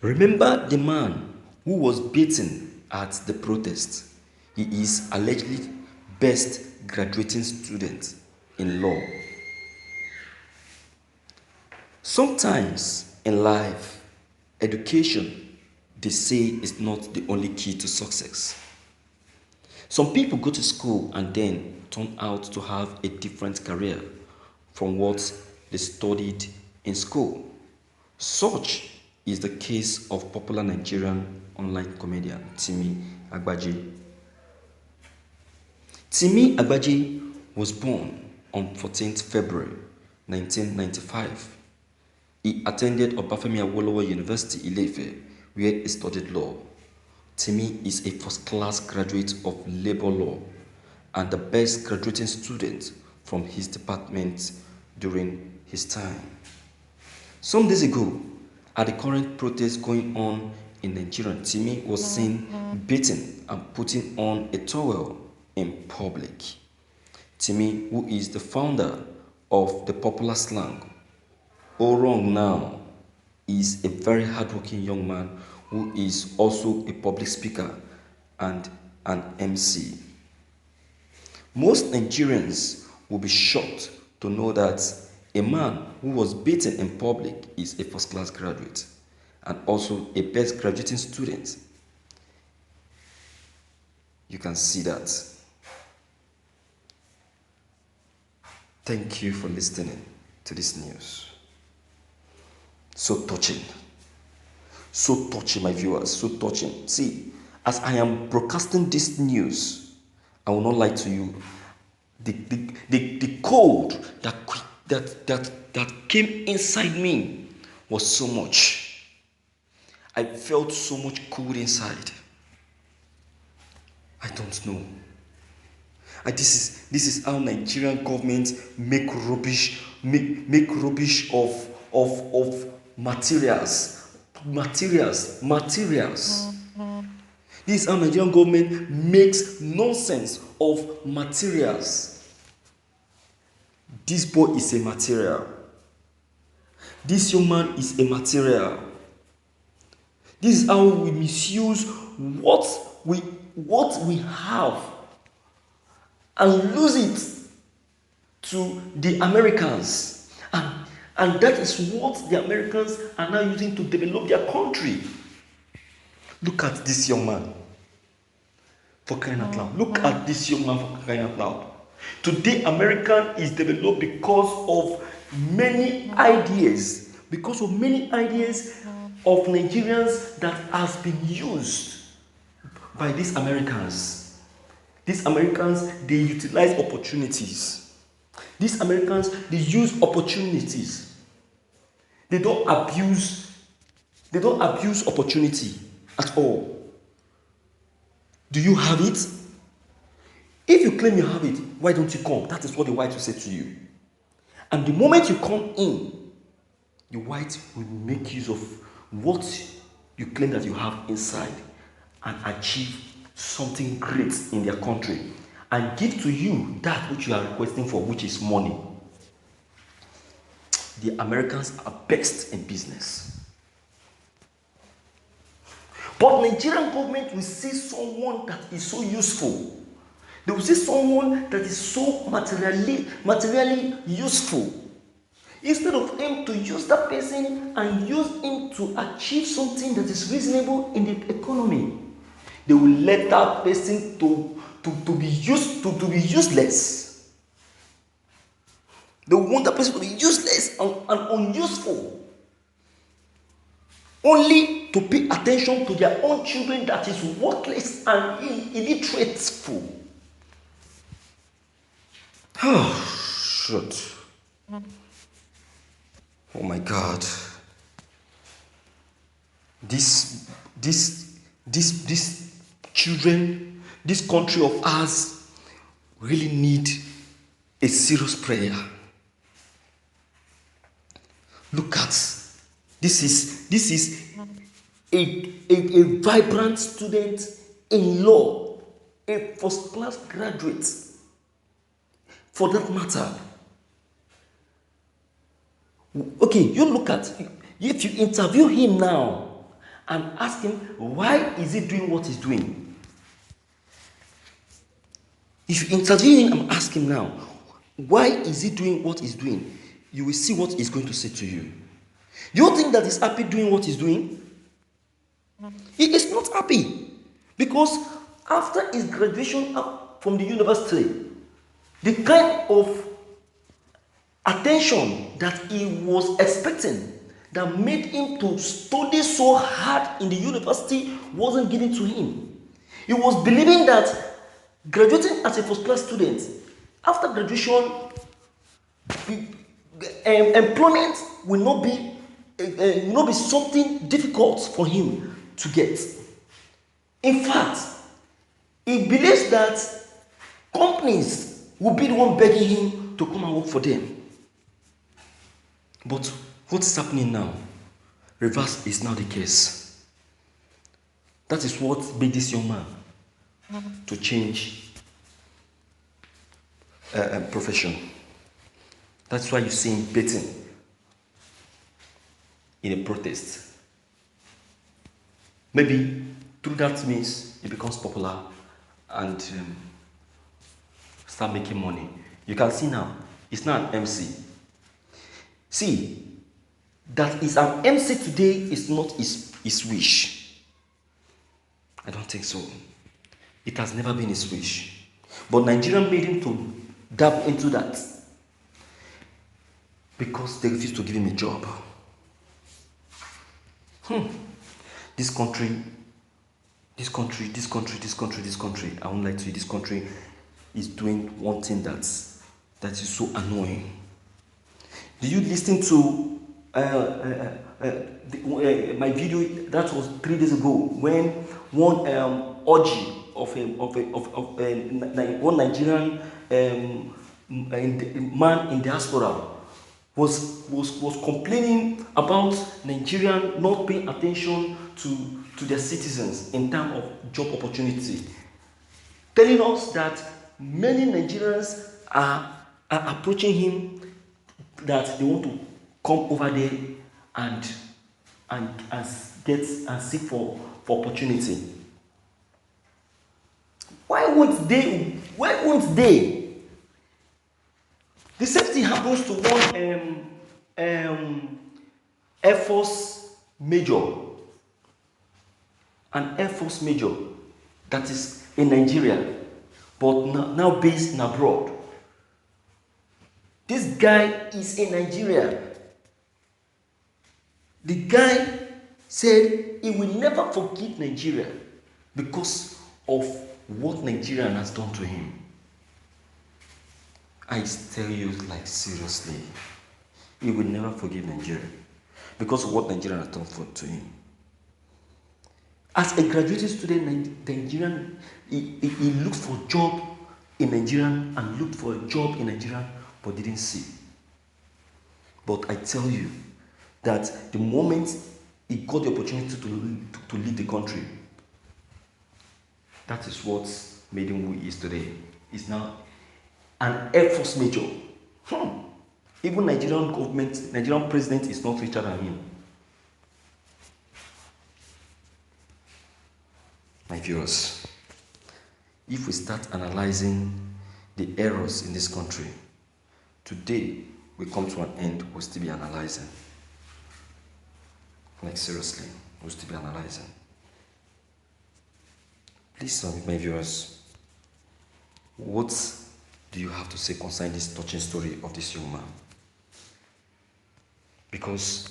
Remember the man who was beaten at the protest? He is allegedly best graduating student in law. Sometimes in life, education, they say, is not the only key to success. Some people go to school and then turn out to have a different career from what they studied in school. Such is the case of popular Nigerian online comedian Timi Agbaje. Timi Agbaje was born on 14th February 1995. He attended Obafemi Awolowo University, Ile-Ife, where he studied law. Timi is a first-class graduate of labor law and the best graduating student from his department during his time. Some days ago, at the current protest going on in Nigeria, Timi was seen beating and putting on a towel in public. Timi, who is the founder of the popular slang "Oh Wrong Now," is a very hardworking young man who is also a public speaker and an MC. Most Nigerians will be shocked to know that a man who was beaten in public is a first-class graduate and also a best graduating student. You can see that. Thank you for listening to this news. So touching. So touching, my viewers, so touching. See, as I am broadcasting this news, I will not lie to you. The cold that came inside me was so much. I felt so much cold inside. I don't know. This is how Nigerian government make rubbish of materials. This is how Nigerian government makes nonsense of materials. This boy is a material. This young man is a material. This is how we misuse what we have and lose it to the Americans. And that is what the Americans are now using to develop their country. Look at this young man. For crying out loud. Look at this young man, for crying out loud. Today, America is developed because of many ideas. Because of many ideas of Nigerians that has been used by these Americans. These Americans, they utilize opportunities. These Americans, they use opportunities. They don't abuse opportunity at all. Do you have it? If you claim you have it, why don't you come? That is what the white will say to you. And the moment you come in, the white will make use of what you claim that you have inside and achieve something great in their country and give to you that which you are requesting for, which is money. The Americans are best in business. But Nigerian government will see someone that is so useful. They will see someone that is so materially useful. Instead of him to use that person and use him to achieve something that is reasonable in the economy, they will let that person to be useless. They want that person to be useless and unuseful. Only to pay attention to their own children that is worthless and illiterate. Oh, shit. Oh my God. This children, this country of ours really need a serious prayer. Look at this is a vibrant student in law, a first class graduate for that matter. Okay, you look at, if you interview him now and ask him why is he doing what he's doing. If you interview him and ask him now, why is he doing what he's doing, you will see what he's going to say to you. You think that he's happy doing what he's doing? He is not happy, because after his graduation from the university, the kind of attention that he was expecting that made him to study so hard in the university wasn't given to him. He was believing that graduating as a first-class student, after graduation, employment will not be something difficult for him to get. In fact, he believes that companies will be the one begging him to come and work for them. But what is happening now? Reverse is now the case. That is what made this young man to change profession. That's why you see him betting in a protest. Maybe through that means he becomes popular and start making money. You can see now, he's not an MC. See, that is an MC today is not his wish. I don't think so. It has never been his wish. But Nigeria made him to dabble into that because they refused to give him a job. This country, I won't lie to you, this country is doing one thing that is so annoying. Did you listen to my video that was 3 days ago when one orgy of one Nigerian man in diaspora was complaining about Nigerian not paying attention to their citizens in terms of job opportunity, telling us that many Nigerians are approaching him that they want to come over there and seek for opportunity. Why won't they? The same thing happens to one Air Force major, an Air Force major that is in Nigeria, but now based in abroad. This guy is in Nigeria. The guy said he will never forgive Nigeria because of what Nigeria has done to him. I tell you, like, seriously, he will never forgive Nigeria because of what Nigeria has done to him. As a graduating student, Nigerian, he looked for a job in Nigeria and looked for a job in Nigeria, but didn't see. But I tell you that the moment he got the opportunity to leave the country, that is what made him who he is today. He's now an Air Force major. Even Nigerian government, Nigerian president is not richer than him. My viewers, if we start analyzing the errors in this country, today we come to an end, we'll still be analyzing. Like, seriously, we'll still be analyzing. Please, my viewers, what do you have to say concerning this touching story of this young man? Because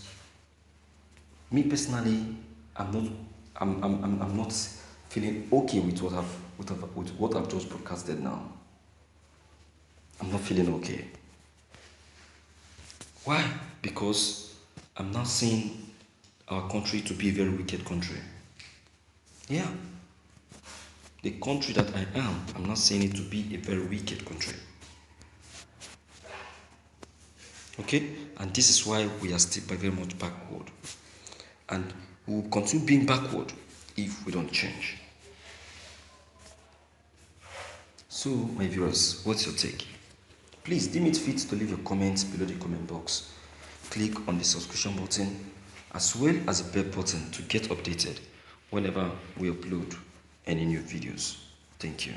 me personally, I'm not feeling okay with what I've just broadcasted now. I'm not feeling okay. Why? Because I'm now seeing our country to be a very wicked country. Yeah. The country that I am, I'm not saying it to be a very wicked country. Okay? And this is why we are still very much backward. And we will continue being backward if we don't change. So, my viewers, what's your take? Please deem it fit to leave your comments below the comment box. Click on the subscription button as well as the bell button to get updated whenever we upload any new videos. Thank you.